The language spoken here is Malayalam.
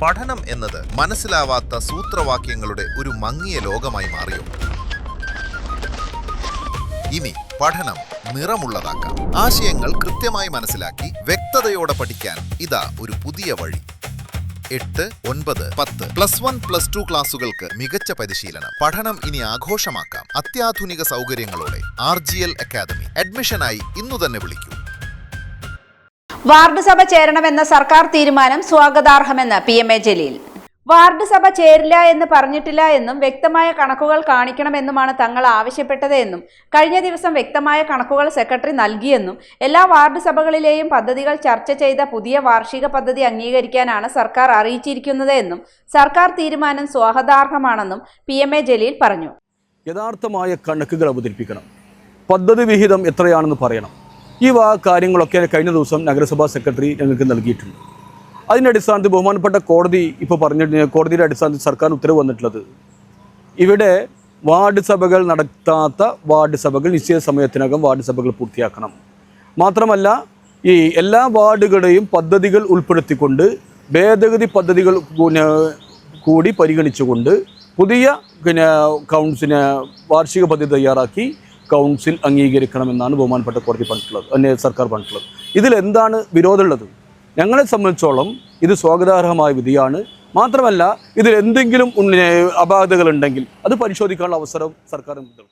പഠനം എന്നത് മനസ്സിലാവാത്ത സൂത്രവാക്യങ്ങളുടെ ഒരു മങ്ങിയ ലോകമായി മാറിയോ? ഇനി പഠനം നിറമുള്ളതാക്കാം. ആശയങ്ങൾ കൃത്യമായി മനസ്സിലാക്കി വ്യക്തതയോടെ പഠിക്കാൻ ഇതാ ഒരു പുതിയ വഴി. 8, 9, 10 +1, +2 ക്ലാസുകൾക്ക് മികച്ച പരിശീലനം. പഠനം ഇനി ആഘോഷമാക്കാം. അത്യാധുനിക സൗകര്യങ്ങളോടെ RGL അക്കാദമി. അഡ്മിഷനായി ഇന്നു തന്നെ വിളിക്കൂ. വാർഡ് സഭ ചേരണമെന്ന സർക്കാർ തീരുമാനം സ്വാഗതാർഹമെന്ന് PMA ജലീൽ. വാർഡ് സഭ ചേരില്ല എന്ന് പറഞ്ഞിട്ടില്ല എന്നും വ്യക്തമായ കണക്കുകൾ കാണിക്കണമെന്നുമാണ് തങ്ങൾ ആവശ്യപ്പെട്ടത് എന്നും കഴിഞ്ഞ ദിവസം വ്യക്തമായ കണക്കുകൾ സെക്രട്ടറി നൽകിയെന്നും എല്ലാ വാർഡ് സഭകളിലെയും പദ്ധതികൾ ചർച്ച ചെയ്ത പുതിയ വാർഷിക പദ്ധതി അംഗീകരിക്കാനാണ് സർക്കാർ അറിയിച്ചിരിക്കുന്നത് എന്നും സർക്കാർ തീരുമാനം സ്വാഗതാർഹമാണെന്നും PMA ജലീൽ പറഞ്ഞു. യഥാർത്ഥമായ കണക്കുകൾ അവതരിപ്പിക്കണം. പദ്ധതി വിഹിതം എത്രയാണെന്ന് പറയണം. ഈ കാര്യങ്ങളൊക്കെ കഴിഞ്ഞ ദിവസം നഗരസഭാ സെക്രട്ടറി ഞങ്ങൾക്ക് നൽകിയിട്ടുണ്ട്. അതിൻ്റെ അടിസ്ഥാനത്തിൽ ബഹുമാനപ്പെട്ട കോടതി ഇപ്പോൾ കോടതിയുടെ അടിസ്ഥാനത്തിൽ സർക്കാർ ഉത്തരവ് വന്നിട്ടുള്ളത് ഇവിടെ വാർഡ് സഭകൾ നടത്താത്ത വാർഡ് സഭകൾ നിശ്ചിത സമയത്തിനകം വാർഡ് സഭകൾ പൂർത്തിയാക്കണം. മാത്രമല്ല ഈ എല്ലാ വാർഡുകളെയും പദ്ധതികൾ ഉൾപ്പെടുത്തിക്കൊണ്ട് ഭേദഗതി പദ്ധതികൾ കൂടി പരിഗണിച്ചുകൊണ്ട് പുതിയ കൗൺസിലിന് വാർഷിക പദ്ധതി തയ്യാറാക്കി കൗൺസിൽ അംഗീകരിക്കണമെന്നാണ് ബഹുമാനപ്പെട്ട കോടതി പറഞ്ഞിട്ടുള്ളത്, സർക്കാർ പറഞ്ഞിട്ടുള്ളത്. ഇതിലെന്താണ് വിരോധമുള്ളത്? ഞങ്ങളെ സംബന്ധിച്ചോളം ഇത് സ്വാഗതാർഹമായ വിധിയാണ്. മാത്രമല്ല ഇതിൽ എന്തെങ്കിലും അപാകതകളുണ്ടെങ്കിൽ അത് പരിശോധിക്കാനുള്ള അവസരം സർക്കാർ നൽകും.